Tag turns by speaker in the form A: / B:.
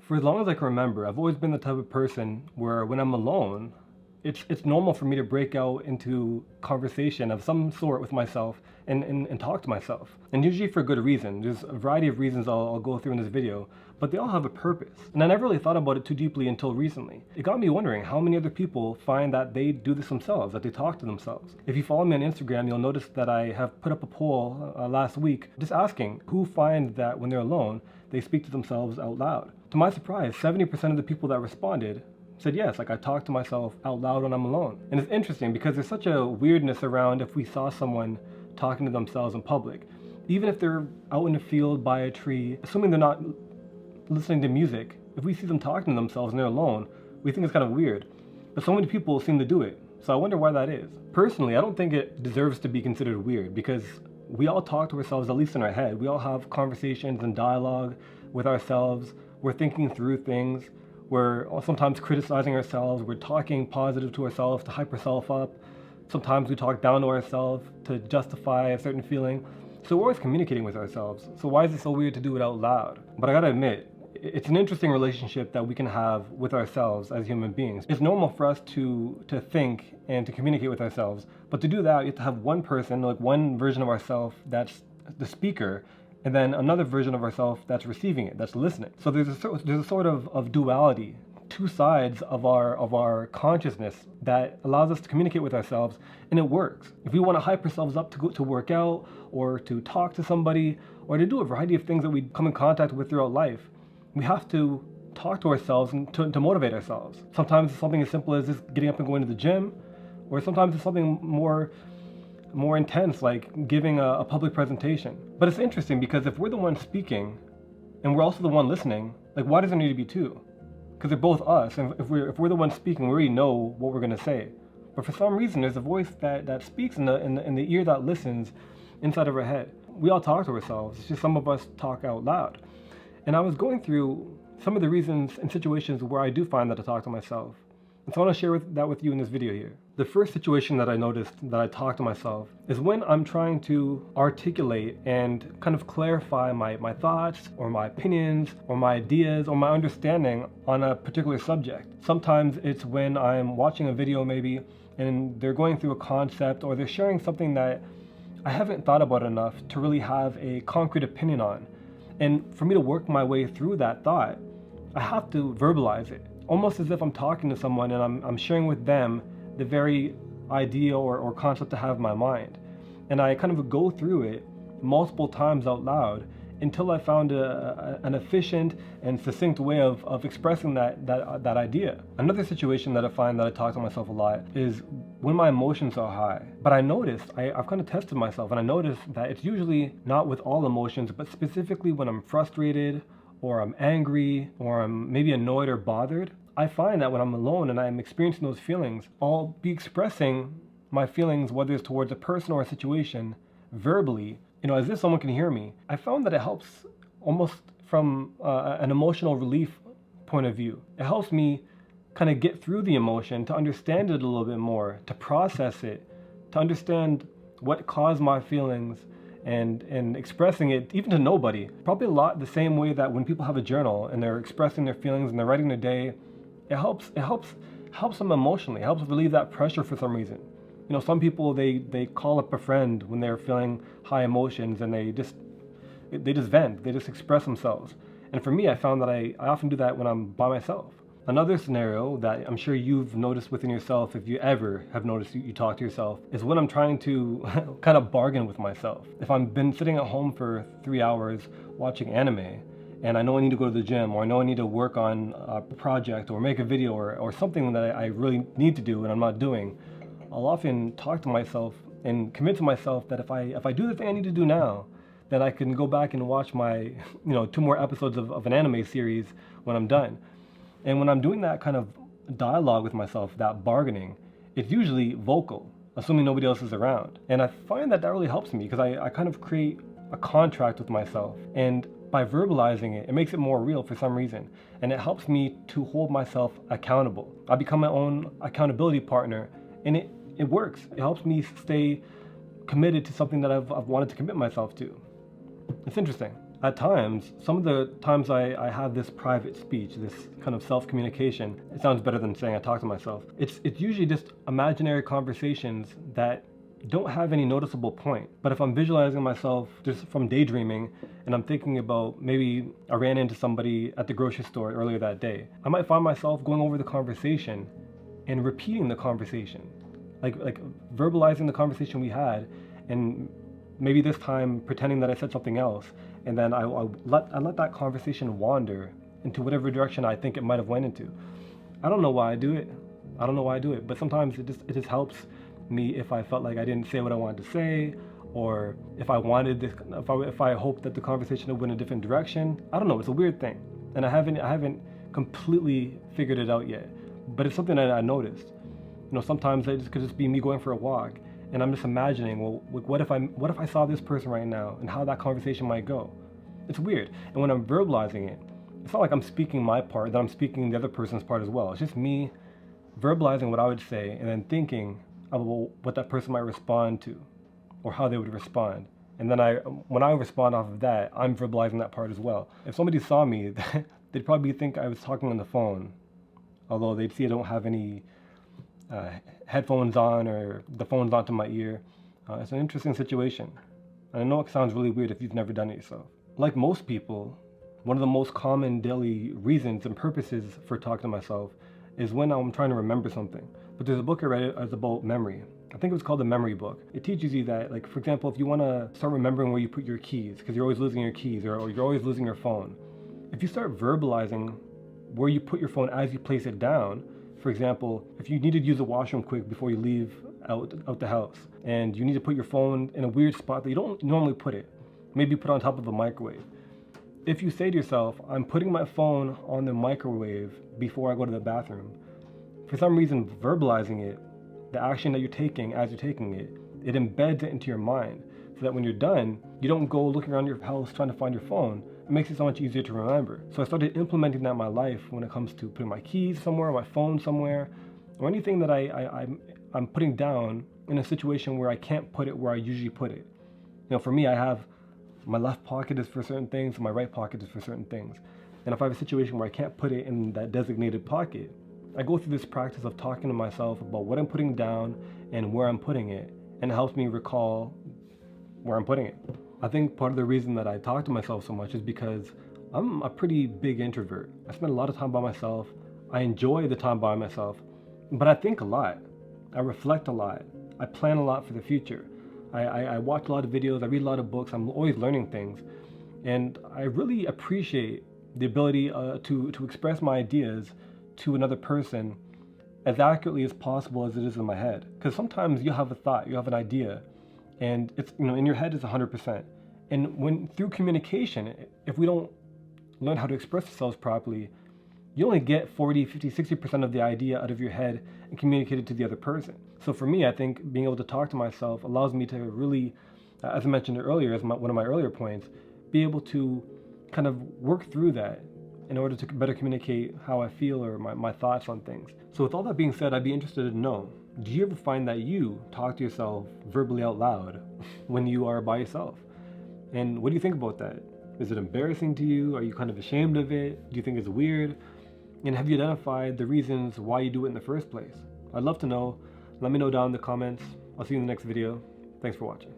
A: For as long as I can remember, I've always been the type of person where when I'm alone, it's normal for me to break out into conversation of some sort with myself and talk to myself. And usually for good reason. There's a variety of reasons I'll go through in this video, but they all have a purpose. And I never really thought about it too deeply until recently. It got me wondering how many other people find that they do this themselves, that they talk to themselves. If you follow me on Instagram, you'll notice that I have put up a poll last week just asking who finds that when they're alone, they speak to themselves out loud. To my surprise, 70% of the people that responded said yes, like I talk to myself out loud when I'm alone. And it's interesting because there's such a weirdness around if we saw someone talking to themselves in public. Even if they're out in the field by a tree, assuming they're not listening to music, if we see them talking to themselves and they're alone, we think it's kind of weird. But so many people seem to do it. So I wonder why that is. Personally, I don't think it deserves to be considered weird because we all talk to ourselves, at least in our head. We all have conversations and dialogue with ourselves. We're thinking through things. We're sometimes criticizing ourselves. We're talking positive to ourselves to hype ourselves up. Sometimes we talk down to ourselves to justify a certain feeling. So we're always communicating with ourselves. So why is it so weird to do it out loud? But I gotta admit, it's an interesting relationship that we can have with ourselves as human beings. It's normal for us to think and to communicate with ourselves, but to do that, you have to have one person, like one version of ourselves that's the speaker, and then another version of ourselves that's receiving it, that's listening. So there's a sort of duality, two sides of our consciousness that allows us to communicate with ourselves, and it works. If we want to hype ourselves up to go to work out, or to talk to somebody, or to do a variety of things that we come in contact with throughout life, we have to talk to ourselves and to motivate ourselves. Sometimes it's something as simple as just getting up and going to the gym, or sometimes it's something more intense, like giving a public presentation. But it's interesting because if we're the one speaking and we're also the one listening, like why does there need to be two? Because they're both us, and if we're the one speaking, we already know what we're going to say. But for some reason, there's a voice that speaks in the ear that listens inside of our head. We all talk to ourselves. It's just some of us talk out loud. And I was going through some of the reasons and situations where I do find that I talk to myself. And so I want to share that with you in this video here. The first situation that I noticed that I talk to myself is when I'm trying to articulate and kind of clarify my thoughts or my opinions or my ideas or my understanding on a particular subject. Sometimes it's when I'm watching a video maybe and they're going through a concept or they're sharing something that I haven't thought about enough to really have a concrete opinion on. And for me to work my way through that thought, I have to verbalize it, almost as if I'm talking to someone and I'm sharing with them the very idea or concept I have in my mind. And I kind of go through it multiple times out loud until I found an efficient and succinct way of expressing that idea. Another situation that I find that I talk to myself a lot is when my emotions are high. But I noticed, I've kind of tested myself, and I noticed that it's usually not with all emotions, but specifically when I'm frustrated, or I'm angry, or I'm maybe annoyed or bothered. I find that when I'm alone and I'm experiencing those feelings, I'll be expressing my feelings, whether it's towards a person or a situation, verbally, as if someone can hear me. I found that it helps almost from an emotional relief point of view. It helps me kind of get through the emotion, to understand it a little bit more, to process it, to understand what caused my feelings, and expressing it even to nobody. Probably a lot the same way that when people have a journal and they're expressing their feelings and they're writing their day, it helps them emotionally. It helps relieve that pressure for some reason. Some people they call up a friend when they're feeling high emotions and they just vent, they just express themselves. And for me, I found that I often do that when I'm by myself. Another scenario that I'm sure you've noticed within yourself, if you ever have noticed you talk to yourself, is when I'm trying to kind of bargain with myself. If I've been sitting at home for 3 hours watching anime, and I know I need to go to the gym, or I know I need to work on a project or make a video or something that I really need to do and I'm not doing, I'll often talk to myself and commit to myself that if I do the thing I need to do now, then I can go back and watch my 2 more episodes of an anime series when I'm done. And when I'm doing that kind of dialogue with myself, that bargaining, it's usually vocal, assuming nobody else is around. And I find that really helps me because I kind of create a contract with myself. And by verbalizing it, it makes it more real for some reason. And it helps me to hold myself accountable. I become my own accountability partner, and it works. It helps me stay committed to something that I've wanted to commit myself to. It's interesting. At times, some of the times I have this private speech, this kind of self-communication, it sounds better than saying I talk to myself. It's usually just imaginary conversations that don't have any noticeable point. But if I'm visualizing myself just from daydreaming and I'm thinking about maybe I ran into somebody at the grocery store earlier that day, I might find myself going over the conversation and repeating the conversation, like verbalizing the conversation we had, and maybe this time pretending that I said something else, and then I let that conversation wander into whatever direction I think it might have went into. I don't know why I do it. But sometimes it just helps me if I felt like I didn't say what I wanted to say, or if I wanted this, if I hoped that the conversation would went a different direction. I don't know. It's a weird thing, and I haven't completely figured it out yet. But it's something that I noticed. Sometimes it could just be me going for a walk, and I'm just imagining, well, what if I saw this person right now, and how that conversation might go. It's weird. And when I'm verbalizing it, it's not like I'm speaking my part, that I'm speaking the other person's part as well. It's just me verbalizing what I would say, and then thinking about what that person might respond to, or how they would respond. And then when I respond off of that, I'm verbalizing that part as well. If somebody saw me, they'd probably think I was talking on the phone, although they'd see I don't have any headphones on, or the phone's not to my ear. It's an interesting situation. And I know it sounds really weird if you've never done it yourself. Like most people, one of the most common daily reasons and purposes for talking to myself is when I'm trying to remember something. But there's a book I read, it's about memory. I think it was called The Memory Book. It teaches you that, like, for example, if you want to start remembering where you put your keys, because you're always losing your keys, or you're always losing your phone, if you start verbalizing where you put your phone as you place it down. For example, if you need to use the washroom quick before you leave out the house, and you need to put your phone in a weird spot that you don't normally put it, maybe put it on top of a microwave. If you say to yourself, I'm putting my phone on the microwave before I go to the bathroom, for some reason verbalizing it, the action that you're taking as you're taking it, it embeds it into your mind, so that when you're done, you don't go looking around your house trying to find your phone. It makes it so much easier to remember. So I started implementing that in my life when it comes to putting my keys somewhere, my phone somewhere, or anything that I'm putting down in a situation where I can't put it where I usually put it. For me, I have my left pocket is for certain things, my right pocket is for certain things. And if I have a situation where I can't put it in that designated pocket, I go through this practice of talking to myself about what I'm putting down and where I'm putting it, and it helps me recall where I'm putting it. I think part of the reason that I talk to myself so much is because I'm a pretty big introvert. I spend a lot of time by myself. I enjoy the time by myself, but I think a lot. I reflect a lot. I plan a lot for the future. I watch a lot of videos. I read a lot of books. I'm always learning things. And I really appreciate the ability to express my ideas to another person as accurately as possible as it is in my head. Because sometimes you have a thought, you have an idea, and it's, in your head it's 100%. And when through communication, if we don't learn how to express ourselves properly, you only get 40, 50, 60% of the idea out of your head and communicate it to the other person. So for me, I think being able to talk to myself allows me to really, as I mentioned earlier, as one of my earlier points, be able to kind of work through that in order to better communicate how I feel, or my thoughts on things. So with all that being said, I'd be interested to know, do you ever find that you talk to yourself verbally out loud when you are by yourself? And what do you think about that? Is it embarrassing to you? Are you kind of ashamed of it? Do you think it's weird? And have you identified the reasons why you do it in the first place? I'd love to know. Let me know down in the comments. I'll see you in the next video. Thanks for watching.